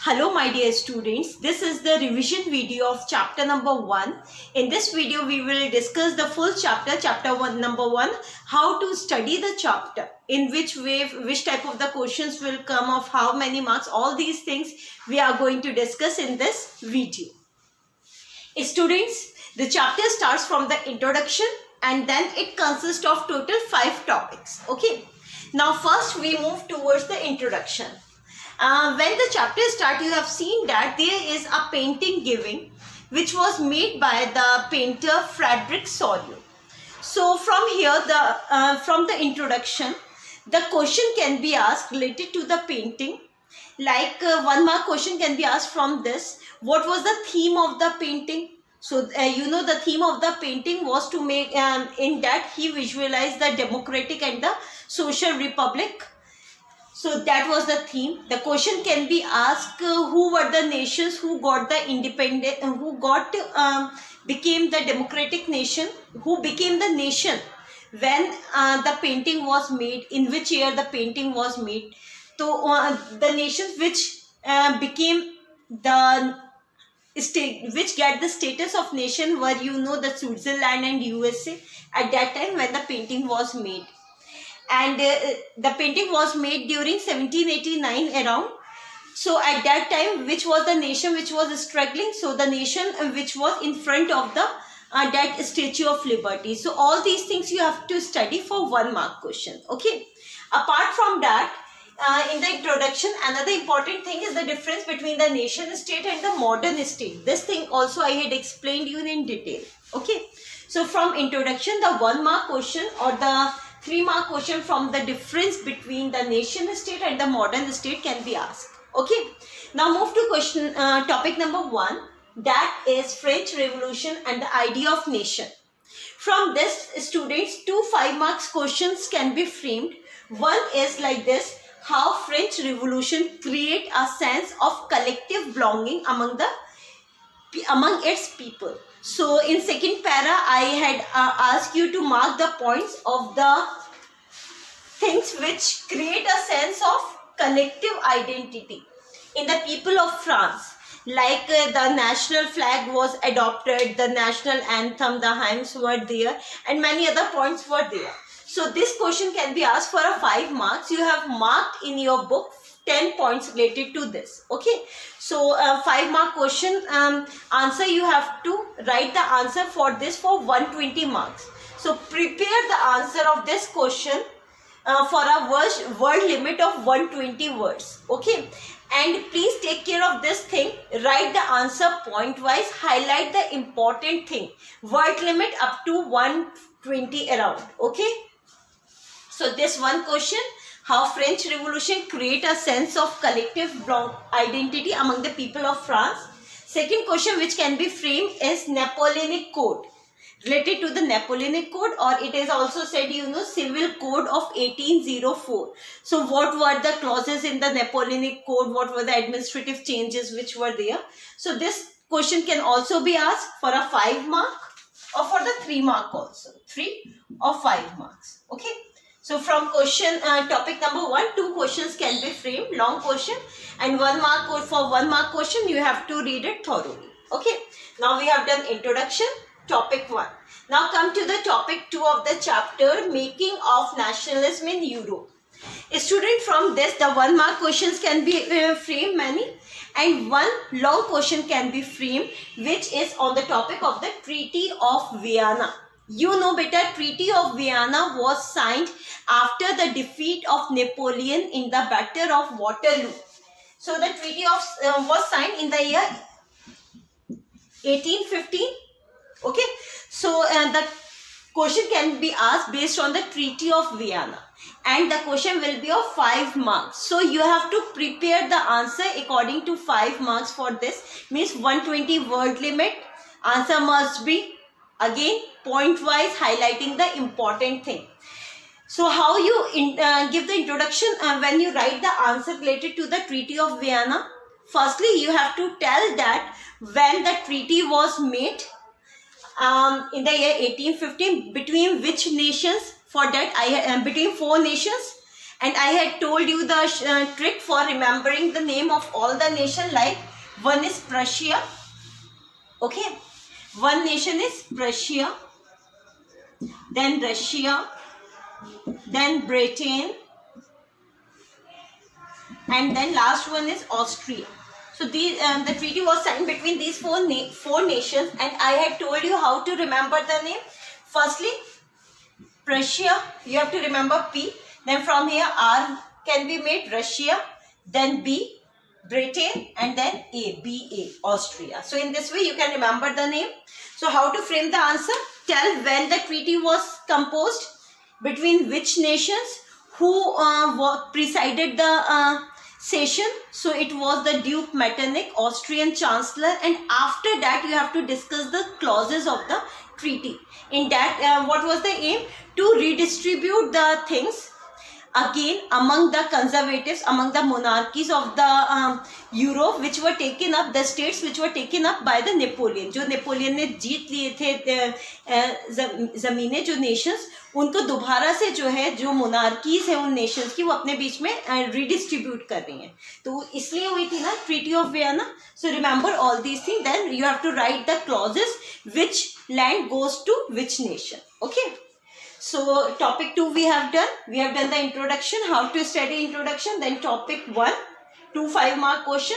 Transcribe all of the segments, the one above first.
Hello my dear students, this is the revision video of chapter number 1. In this video we will discuss the full chapter 1, number 1, how to study the chapter, in which way, which type of the questions will come, of how many marks, all these things we are going to discuss in this video. Students, the chapter starts from the introduction and then it consists of total 5 topics. Okay, now first we move towards the introduction. When the chapter starts, you have seen that there is a painting given which was made by the painter Frederick Sorio. So from here, from the introduction, the question can be asked related to the painting. Like 1 mark question can be asked from this. What was the theme of the painting? So the theme of the painting was to make, in that he visualized the democratic and the social republic. So that was the theme. The question can be asked, who were the nations who got the independent, became the democratic nation, who became the nation when the painting was made, in which year the painting was made. So the nations which became the state, which get the status of nation were, the Switzerland and USA at that time when the painting was made. And the painting was made during 1789 around. So at that time, which was the nation which was struggling? So the nation which was in front of the that Statue of Liberty. So all these things you have to study for 1 mark question. Okay. Apart from that, in the introduction, another important thing is the difference between the nation state and the modern state. This thing also I had explained you in detail. Okay. So from introduction, the 1 mark question or the 3 mark question from the difference between the nation state and the modern state can be asked. Okay. Now move to question topic number 1, that is French Revolution and the idea of nation. From this, students, 2 5 marks questions can be framed. One is like this: how French Revolution create a sense of collective belonging among its people. So in second para, I had asked you to mark the points of the things which create a sense of collective identity in the people of France. Like the national flag was adopted, the national anthem, the hymns were there, and many other points were there. So this question can be asked for a 5 marks. You have marked in your book 10 points related to this. Okay. So 5 mark question answer, you have to write the answer for this for 120 marks. So prepare the answer of this question for a word limit of 120 words. Okay. And please take care of this thing. Write the answer point wise. Highlight the important thing. Word limit up to 120 around. Okay. So this one question: how French Revolution create a sense of collective identity among the people of France. Second question which can be framed is Napoleonic Code. Related to the Napoleonic Code, or it is also said, Civil Code of 1804. So what were the clauses in the Napoleonic Code? What were the administrative changes which were there? So this question can also be asked for a 5 mark or for the 3 mark also. 3 or 5 marks. Okay. So from question topic number 1, 2 questions can be framed, long question, and 1 mark. For 1 mark question you have to read it thoroughly. Okay. Now we have done introduction, topic 1. Now come to the topic 2 of the chapter, making of nationalism in Europe. A student, from this the 1 mark questions can be framed many, and 1 long question can be framed which is on the topic of the Treaty of Vienna. You know better, Treaty of Vienna was signed after the defeat of Napoleon in the Battle of Waterloo. So the treaty was signed in the year 1815. Okay. So the question can be asked based on the Treaty of Vienna, and the question will be of 5 marks. So you have to prepare the answer according to 5 marks for this. Means 120 word limit. Answer must be again point wise, highlighting the important thing. So how you give the introduction when you write the answer related to the Treaty of Vienna? Firstly, you have to tell that when the treaty was made in the year 1815, between which nations. For that I between 4 nations, And I had told you the trick for remembering the name of all the nation, like one is Prussia. Okay, one nation is Prussia, then Russia, then Britain, and then last one is Austria. So the treaty was signed between these four nations, and I had told you how to remember the name. Firstly, Prussia, you have to remember P. Then from here R can be made, Russia, then B, Britain, and then A, B-A, Austria. So in this way you can remember the name. So how to frame the answer? Tell when the treaty was composed, between which nations, who presided the session. So it was the Duke Metternich, Austrian Chancellor, and after that you have to discuss the clauses of the treaty. In that, what was the aim? To redistribute the things again among the conservatives, among the monarchies of the Europe, which were taken up, the states which were taken up by the Napoleon. जो Napoleon ने जीत लिए थे ज़मीनें, जो nations, उनको दोबारा से जो है, जो monarchies है उन nations की, वो अपने बीच में redistribute कर रही हैं. तो इसलिए हुई थी ना Treaty of Vienna. So remember all these things. Then you have to write the clauses, which land goes to which nation. Okay. So topic 2 we have done. We have done the introduction, how to study introduction. Then topic 1, 2 5-mark question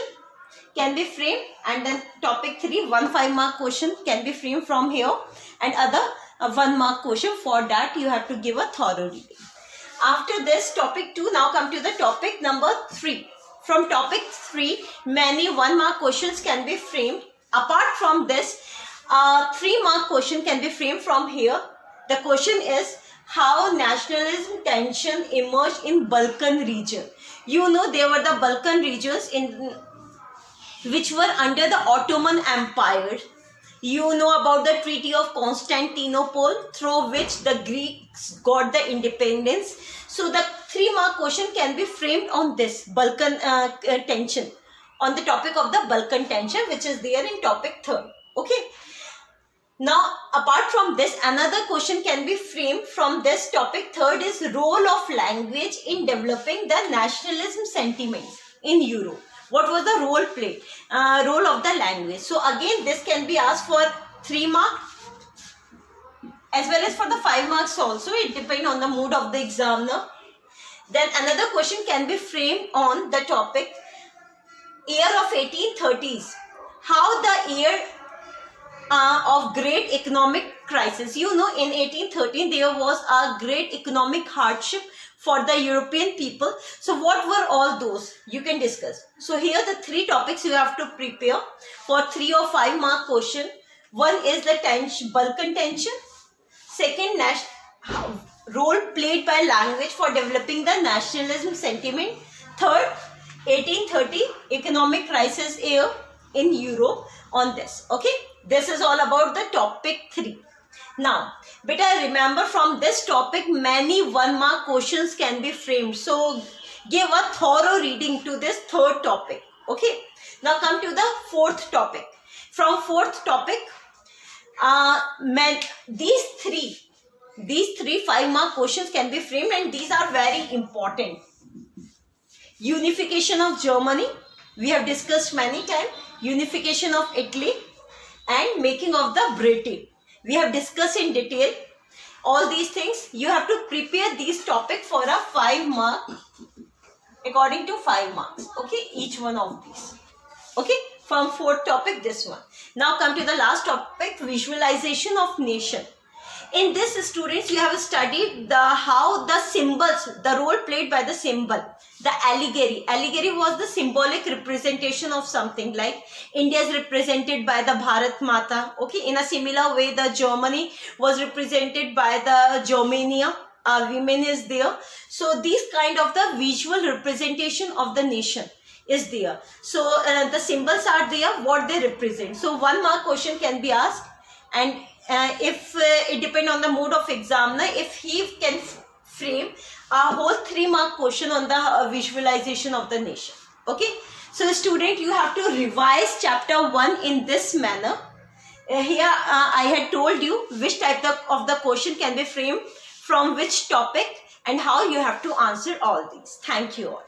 can be framed, and then topic 3, 1 5-mark question can be framed from here, and other 1-mark question. For that you have to give a thorough reading. After this topic 2, now come to the topic number 3. From topic 3, many 1-mark questions can be framed. Apart from this, 3-mark question can be framed from here. The question is how nationalism tension emerged in Balkan region. You know, there were the Balkan regions which were under the Ottoman Empire. You know about the Treaty of Constantinople, through which the Greeks got the independence. So the 3-mark question can be framed on this Balkan tension, on the topic of the Balkan tension, which is there in topic 3. Okay. Now, apart from this, another question can be framed from this topic. Third is role of language in developing the nationalism sentiments in Europe. What was the role played? Role of the language. So again, this can be asked for 3 marks as well as for the 5 marks also. It depends on the mood of the examiner. Then another question can be framed on the topic year of 1830s. How the year of great economic crisis. You know, in 1813 there was a great economic hardship for the European people. So what were all those? You can discuss. So here the 3 topics you have to prepare for 3 or 5 mark question. One is the Balkan tension. Second, role played by language for developing the nationalism sentiment. Third, 1830 economic crisis year in Europe. On this. Okay. This is all about the topic 3. Now, beta, remember from this topic many 1-mark questions can be framed. So, give a thorough reading to this 3rd topic. Okay. Now, come to the 4th topic. From 4th topic, these three 5-mark questions can be framed, and these are very important. Unification of Germany, we have discussed many times. Unification of Italy, and making of the Britain, we have discussed in detail. All these things you have to prepare these topics for a 5 mark, according to 5 marks. Okay, each one of these. Okay, from 4th topic, this one. Now come to the last topic, visualization of nation. In this, students, you have studied how the symbols, the role played by the symbol, the allegory. Allegory was the symbolic representation of something, like India is represented by the Bharat Mata. Okay, in a similar way, the Germany was represented by the Germania. Our women is there. So these kind of the visual representation of the nation is there. So the symbols are there, what they represent. So 1 mark question can be asked, and if it depends on the mood of examiner, if he can frame a whole 3 mark question on the visualization of the nation. Okay, so student, you have to revise chapter 1 in this manner. Here I had told you which type of the question can be framed from which topic, and how you have to answer all these. Thank you all.